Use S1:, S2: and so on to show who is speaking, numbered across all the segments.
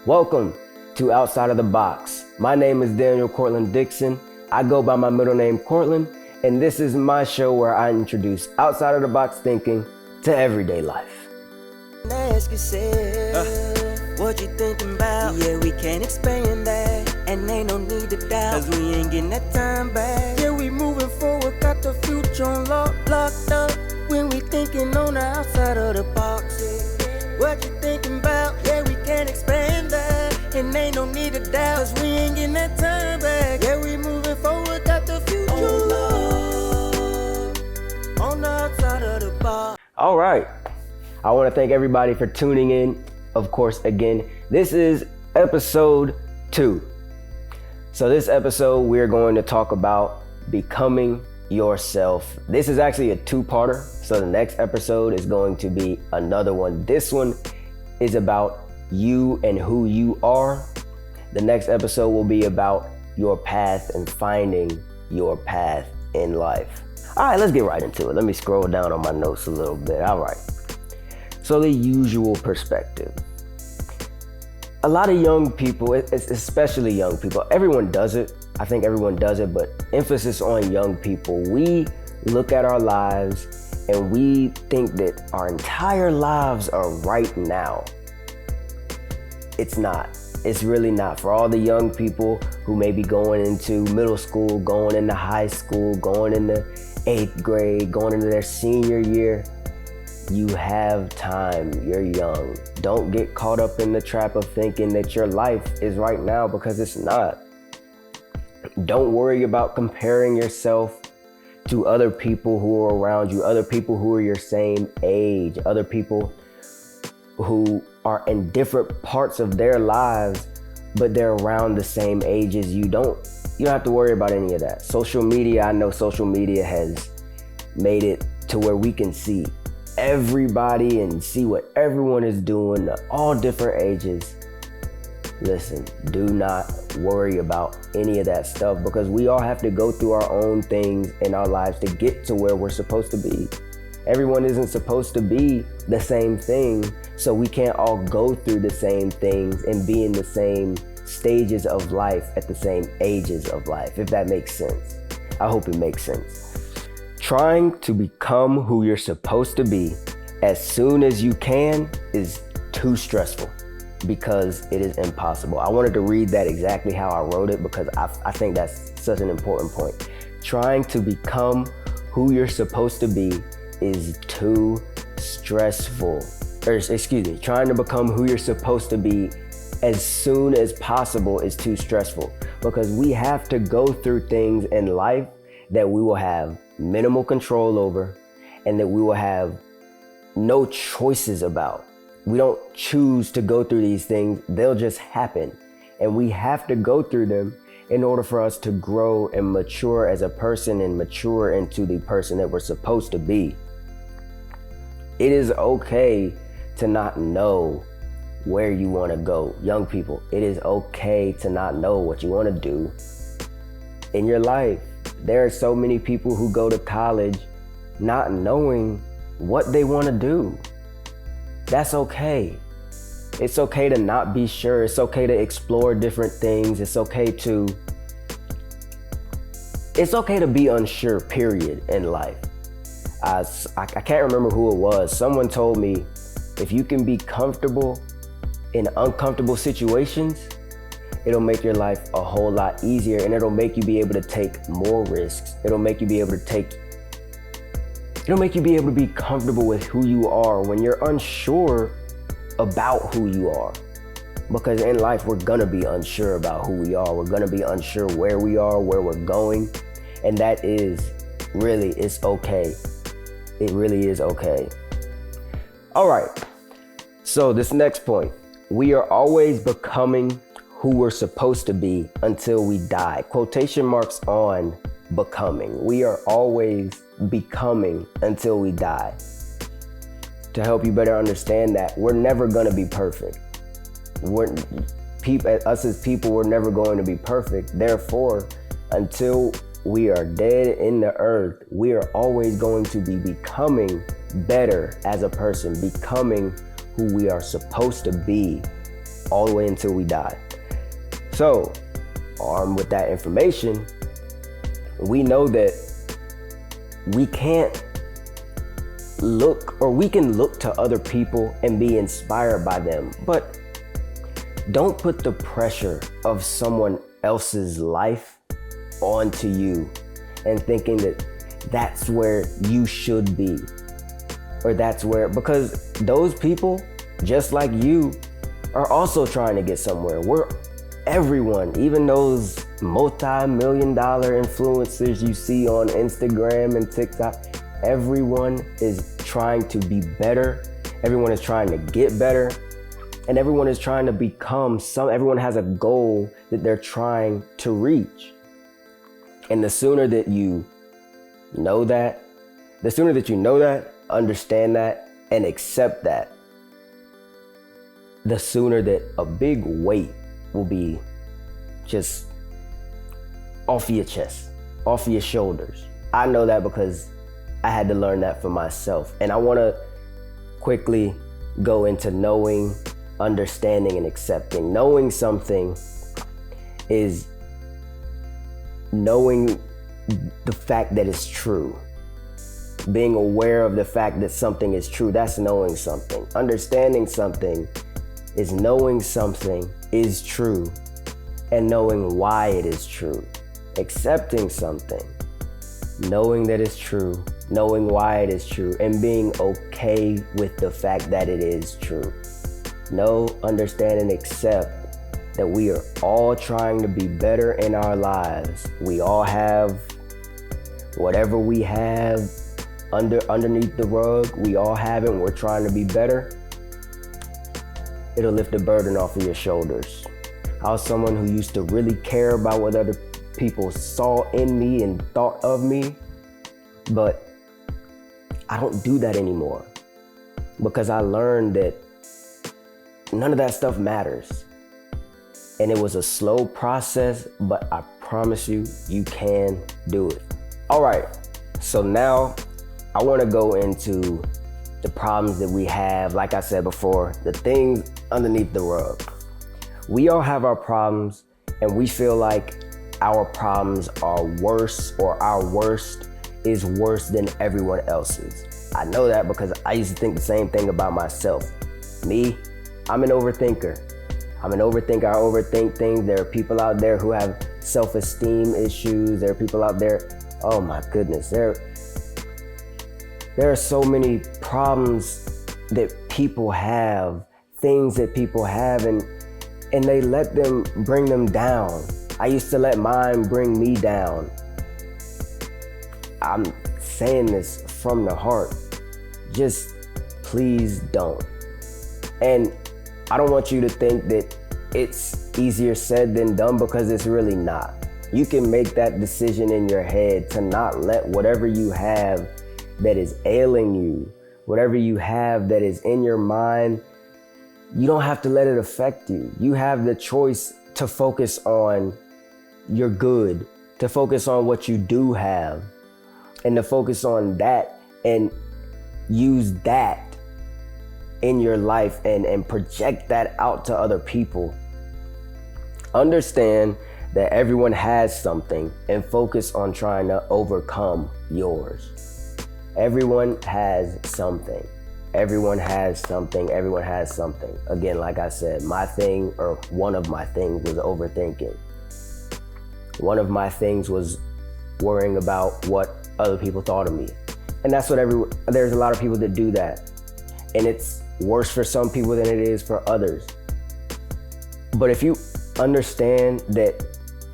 S1: Welcome to Outside of the Box. My name is Courtland Dixon. I go by my middle name Courtland, and this is my show where I introduce outside of the box thinking to everyday life.
S2: Ask yourself, what you thinking about? Yeah, we can't explain that, and ain't no need to doubt, cause we ain't getting that time back. Yeah, we moving forward, got the future on locked up, when we thinking on the outside of the box. What you thinking about? Yeah, we can't explain that, and ain't no need to doubt, cause we ain't getting that time back. Yeah, we moving forward, got the future on the outside of the box.
S1: All right. I want to thank everybody for tuning in. Of course, again, this is episode 2. So this episode, we're going to talk about becoming yourself. This is actually a 2-parter. So the next episode is going to be another one. This one is about you and who you are. The next episode will be about your path and finding your path in life. All right, let's get right into it. Let me scroll down on my notes a little bit. All right. So the usual perspective. A lot of young people, especially young people, everyone does it. I think everyone does it, but emphasis on young people. We look at our lives and we think that our entire lives are right now. It's not. It's really not. For all the young people who may be going into middle school, going into high school, going into 8th grade, going into their senior year, you have time. You're young. Don't get caught up in the trap of thinking that your life is right now, because it's not. Don't worry about comparing yourself to other people who are around you, other people who are your same age, other people who are in different parts of their lives, but they're around the same age as you. You don't have to worry about any of that. Social media, I know social media has made it to where we can see everybody and see what everyone is doing at all different ages. Listen, do not worry about any of that stuff, because we all have to go through our own things in our lives to get to where we're supposed to be. Everyone isn't supposed to be the same thing, so we can't all go through the same things and be in the same stages of life at the same ages of life, if that makes sense. I hope it makes sense. Trying to become who you're supposed to be as soon as you can is too stressful, because it is impossible. I wanted to read that exactly how I wrote it, because I think that's such an important point. Trying to become who you're supposed to be is too stressful. Trying to become who you're supposed to be as soon as possible is too stressful, because we have to go through things in life that we will have minimal control over and that we will have no choices about. We don't choose to go through these things. They'll just happen. And we have to go through them in order for us to grow and mature as a person and mature into the person that we're supposed to be. It is okay to not know where you want to go. Young people, it is okay to not know what you want to do in your life. There are so many people who go to college not knowing what they want to do. That's okay. It's okay to not be sure. It's okay to explore different things. It's okay to be unsure, period, in life. I can't remember who it was. Someone told me, if you can be comfortable in uncomfortable situations, it'll make your life a whole lot easier, and it'll make you be able to take more risks. It'll make you be able to be comfortable with who you are when you're unsure about who you are. Because in life, we're gonna be unsure about who we are. We're gonna be unsure where we are, where we're going. And that is really, it's okay. It really is okay. All right, so this next point, we are always becoming who we're supposed to be until we die. Quotation marks on becoming. We are always becoming until we die. To help you better understand that, we're never gonna be perfect. Us as people, we're never going to be perfect. Therefore, until we are dead in the earth, we are always going to be becoming better as a person, becoming who we are supposed to be all the way until we die. So, armed with that information, we know that we can look to other people and be inspired by them, but don't put the pressure of someone else's life onto you and thinking that that's where you should be, or that's where, because those people, just like you, are also trying to get somewhere. Everyone, even those multi-million-dollar influencers you see on Instagram and TikTok, everyone is trying to be better. Everyone is trying to get better. And everyone is trying to become everyone has a goal that they're trying to reach. And the sooner that you know that, understand that, and accept that, the sooner that a big weight will be just off your chest, off your shoulders. I know that because I had to learn that for myself. And I want to quickly go into knowing, understanding, and accepting. Knowing something is knowing the fact that it's true. Being aware of the fact that something is true, that's knowing something. Understanding something is knowing something is true and knowing why it is true. Accepting something, knowing that it's true, knowing why it is true, and being okay with the fact that it is true. Know, understand, and accept that we are all trying to be better in our lives. We all have whatever we have underneath the rug. We all have it, and we're trying to be better. It'll lift the burden off of your shoulders. I was someone who used to really care about what other people saw in me and thought of me, but I don't do that anymore because I learned that none of that stuff matters. And it was a slow process, but I promise you, you can do it. All right, so now I want to go into the problems that we have. Like I said before, the things underneath the rug. We all have our problems, and we feel like our problems are worse, or our worst is worse than everyone else's. I know that because I used to think the same thing about myself. Me, I'm an overthinker. I overthink things. There are people out there who have self-esteem issues. There are people out there, oh my goodness, there are so many problems that people have, things that people have, and they let them bring them down. I used to let mine bring me down. I'm saying this from the heart. Just please don't. And I don't want you to think that it's easier said than done, because it's really not. You can make that decision in your head to not let whatever you have that is ailing you, whatever you have that is in your mind, you don't have to let it affect you. You have the choice to focus on your good, to focus on what you do have, and to focus on that and use that in your life and project that out to other people. Understand that everyone has something and focus on trying to overcome yours. Everyone has something. Everyone has something. Everyone has something. Again, like I said, my thing, or one of my things, was overthinking. One of my things was worrying about what other people thought of me. And that's what there's a lot of people that do that. And it's worse for some people than it is for others. But if you understand that,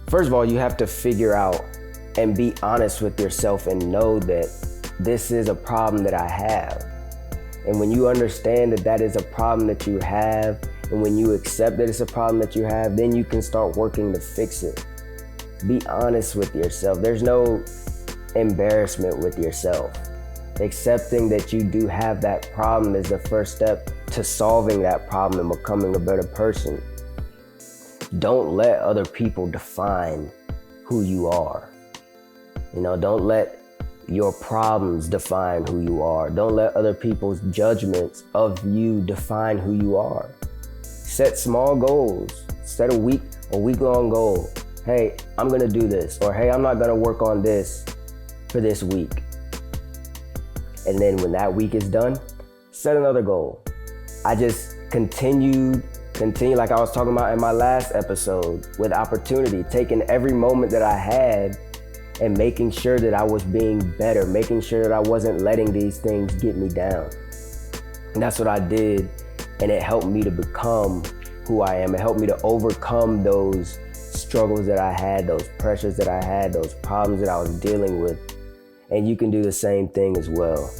S1: first of all, you have to figure out and be honest with yourself and know that this is a problem that I have. And when you understand that that is a problem that you have, and when you accept that it's a problem that you have, then you can start working to fix it. Be honest with yourself. There's no embarrassment with yourself. Accepting that you do have that problem is the first step to solving that problem and becoming a better person. Don't let other people define who you are. Don't let your problems define who you are. Don't let other people's judgments of you define who you are. Set small goals. Set a week-long goal. Hey, I'm gonna do this, or hey, I'm not gonna work on this for this week. And then when that week is done, set another goal. I just continue like I was talking about in my last episode with opportunity, taking every moment that I had and making sure that I was being better, making sure that I wasn't letting these things get me down. And that's what I did, and it helped me to become who I am. It helped me to overcome those struggles that I had, those pressures that I had, those problems that I was dealing with. And you can do the same thing as well.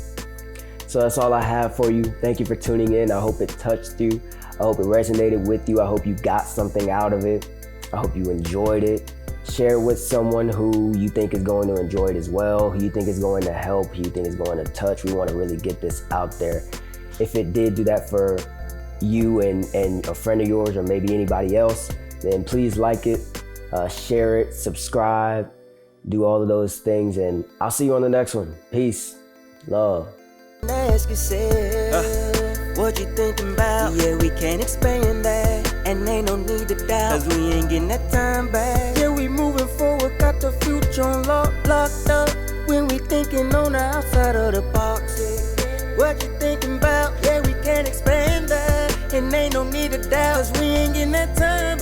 S1: So that's all I have for you. Thank you for tuning in. I hope it touched you. I hope it resonated with you. I hope you got something out of it. I hope you enjoyed it. Share it with someone who you think is going to enjoy it as well, who you think is going to help, who you think is going to touch. We want to really get this out there. If it did do that for you and a friend of yours or maybe anybody else, then please like it, share it, subscribe, do all of those things, and I'll see you on the next one. Peace, love.
S2: Ask yourself, what you thinking about? Yeah, we can't expand that, and ain't no need to doubt, cause we ain't getting that time back. Yeah, we moving forward, got the future on locked up, when we thinking on the outside of the box. Yeah. What you thinking about? Yeah, we can't expand that, and ain't no need to doubt, cause we ain't getting that time